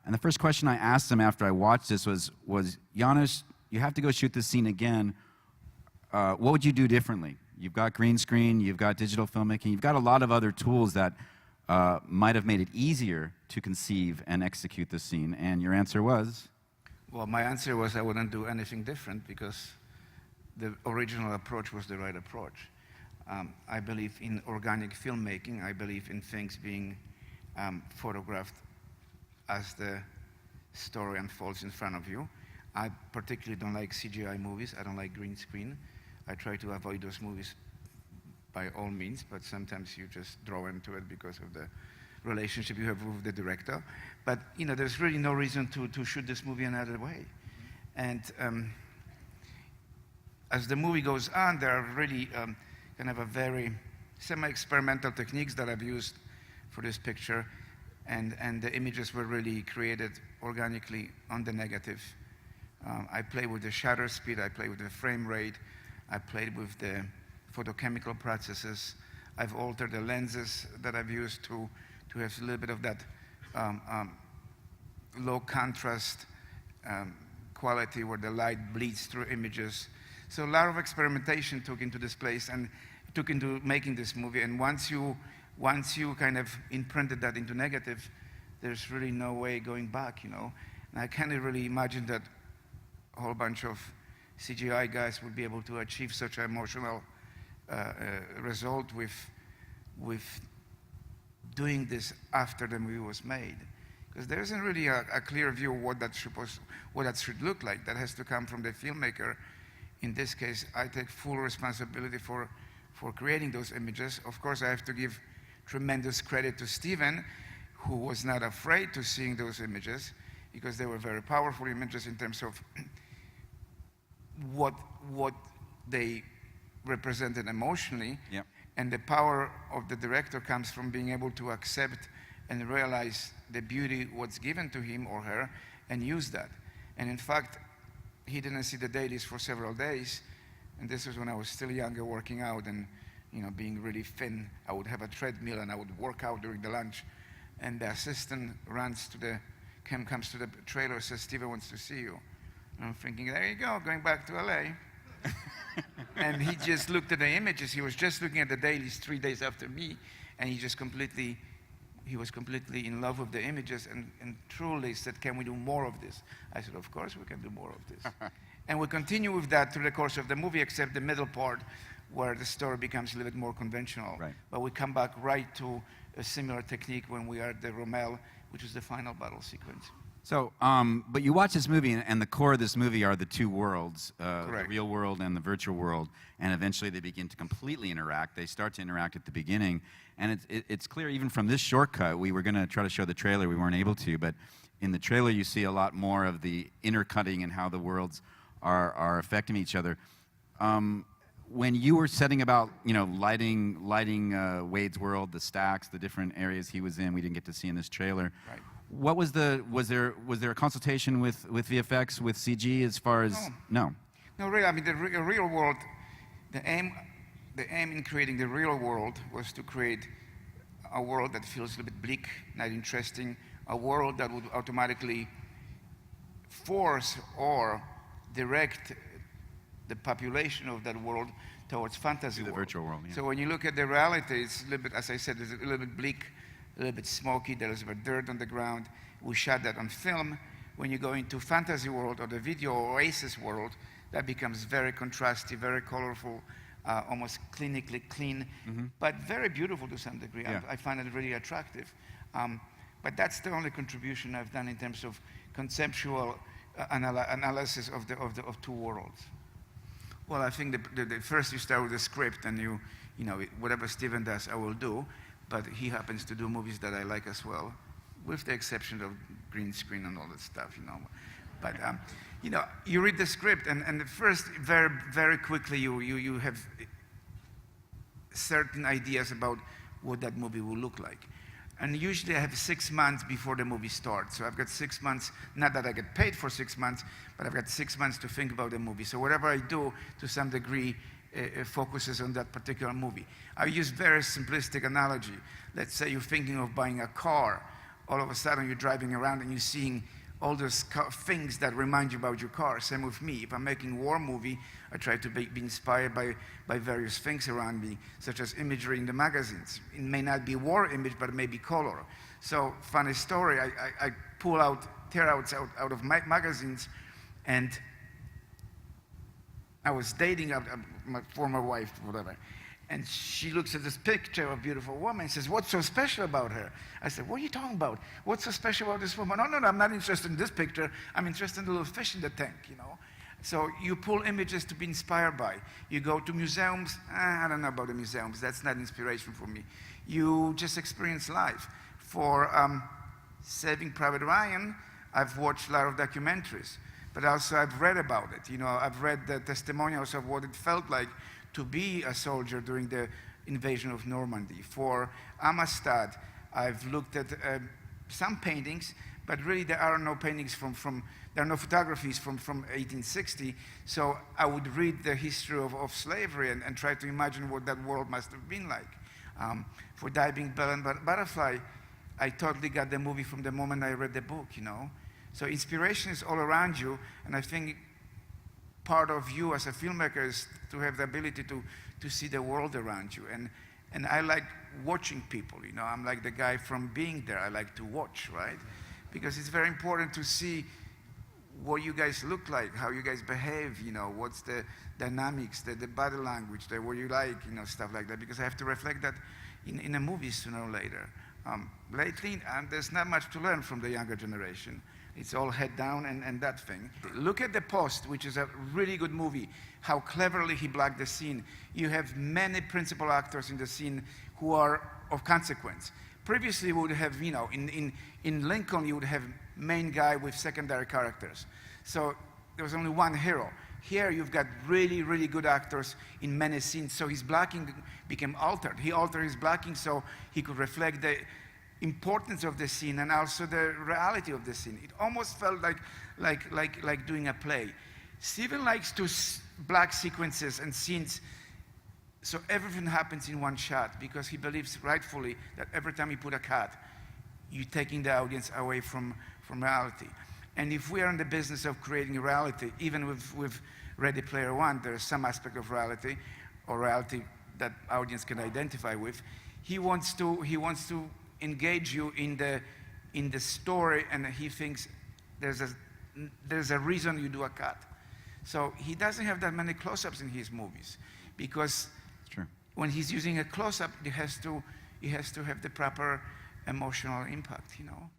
And the first question I asked him after I watched this was Januz, you have to go shoot this scene again. What would you do differently? You've got green screen, you've got digital filmmaking, you've got a lot of other tools that might have made it easier to conceive and execute the scene. And your answer was? Well, my answer was I wouldn't do anything different because the original approach was the right approach. I believe in organic filmmaking. I believe in things being photographed as the story unfolds in front of you. I particularly don't like CGI movies. I don't like green screen. I try to avoid those movies by all means, but sometimes you just draw into it because of the relationship you have with the director. But you know, there's really no reason to shoot this movie another way. And as the movie goes on, there are really kind of a very semi-experimental techniques that I've used for this picture, and the images were really created organically on the negative. I play with the shutter speed, I play with the frame rate, I played with the photochemical processes. I've altered the lenses that I've used to have a little bit of that low contrast quality where the light bleeds through images. So a lot of experimentation took into this place and took into making this movie. And once you kind of imprinted that into negative, there's really no way going back, you know. And I can't really imagine that a whole bunch of CGI guys would be able to achieve such an emotional result with doing this after the movie was made. Because there isn't really a clear view of what that should look like. That has to come from the filmmaker. In this case, I take full responsibility for creating those images. Of course, I have to give tremendous credit to Steven, who was not afraid to seeing those images, because they were very powerful images in terms of what they represented emotionally. Yep. And the power of the director comes from being able to accept and realize the beauty, what's given to him or her, and use that. And in fact, he didn't see the dailies for several days, and this was when I was still younger, working out and being really thin. I would have a treadmill and I would work out during the lunch, and the assistant comes to the trailer, says, "Steven wants to see you." And I'm thinking, there you go, going back to LA. And he just looked at the images. He was just looking at the dailies 3 days after me, and he was completely in love with the images, and truly said, "Can we do more of this?" I said, "Of course we can do more of this." And we continue with that through the course of the movie, except the middle part where the story becomes a little bit more conventional. Right. But we come back right to a similar technique when we are at the Rommel, which is the final battle sequence. So, but you watch this movie, and the core of this movie are the two worlds, the Correct. real world and the virtual world, and eventually they begin to completely interact. They start to interact at the beginning, and it's clear even from this shortcut. We were going to try to show the trailer, we weren't able to, but in the trailer you see a lot more of the intercutting and how the worlds are affecting each other. When you were setting about, lighting Wade's world, the stacks, the different areas he was in, we didn't get to see in this trailer. Right. What was was there a consultation with VFX, with CG, as far as no? No, really. I mean, the real world. The aim in creating the real world was to create a world that feels a little bit bleak, not interesting. A world that would automatically force or direct the population of that world towards fantasy world. The virtual world. Yeah. So when you look at the reality, it's a little bit, as I said, it's a little bit bleak, a little bit smoky, there is a bit of dirt on the ground. We shot that on film. When you go into fantasy world or the video oasis world, that becomes very contrasty, very colorful, almost clinically clean, but very beautiful to some degree. Yeah. I find it really attractive. But that's the only contribution I've done in terms of conceptual analysis of two worlds. Well, I think the first you start with the script, and whatever Steven does, I will do. But he happens to do movies that I like as well, with the exception of green screen and all that stuff, But you read the script, and the first very, very quickly you have certain ideas about what that movie will look like. And usually I have 6 months before the movie starts. So I've got 6 months, not that I get paid for 6 months, but I've got 6 months to think about the movie. So whatever I do, to some degree, focuses on that particular movie. I use very simplistic analogy. Let's say you're thinking of buying a car. all of a sudden you're driving around and you're seeing all those things that remind you about your car. Same with me. If I'm making a war movie, I try to be inspired by various things around me, such as imagery in the magazines. It may not be war image, but it may be color. So, funny story, I pull out tearouts out of my magazines, and I was dating my former wife, whatever. And she looks at this picture of a beautiful woman and says, "What's so special about her?" I said, "What are you talking about? What's so special about this woman?" No, I'm not interested in this picture. I'm interested in the little fish in the tank, you know. So you pull images to be inspired by. You go to museums. I don't know about the museums. That's not inspiration for me. You just experience life. For Saving Private Ryan, I've watched a lot of documentaries, but also I've read about it. You know, I've read the testimonials of what it felt like to be a soldier during the invasion of Normandy. For Amistad, I've looked at some paintings, but really there are no paintings there are no photographies from 1860, so I would read the history of slavery and try to imagine what that world must have been like. For Diving Bell and Butterfly, I totally got the movie from the moment I read the book, you know. So inspiration is all around you, and I think part of you as a filmmaker is to have the ability to see the world around you. And I like watching people, you know. I'm like the guy from Being There. I like to watch, right? Because it's very important to see what you guys look like, how you guys behave, you know, what's the dynamics, the body language, what you like, you know, stuff like that. Because I have to reflect that in a movie sooner or later. Lately, there's not much to learn from the younger generation. It's all head down and that thing. Look at The Post, which is a really good movie, how cleverly he blocked the scene. You have many principal actors in the scene who are of consequence. Previously, we would have, you know, in Lincoln, you would have main guy with secondary characters. So there was only one hero. Here, you've got really, really good actors in many scenes, so his blocking became altered. He altered his blocking so he could reflect the importance of the scene and also the reality of the scene. It almost felt like doing a play. Steven likes to block sequences and scenes so everything happens in one shot, because he believes rightfully that every time you put a cut, you're taking the audience away from reality. And if we are in the business of creating reality, even with Ready Player One, there's some aspect of reality, or reality that audience can identify with. He wants to engage you in the story, and he thinks there's a reason you do a cut. So he doesn't have that many close-ups in his movies, because when he's using a close-up, he has to have the proper emotional impact, you know.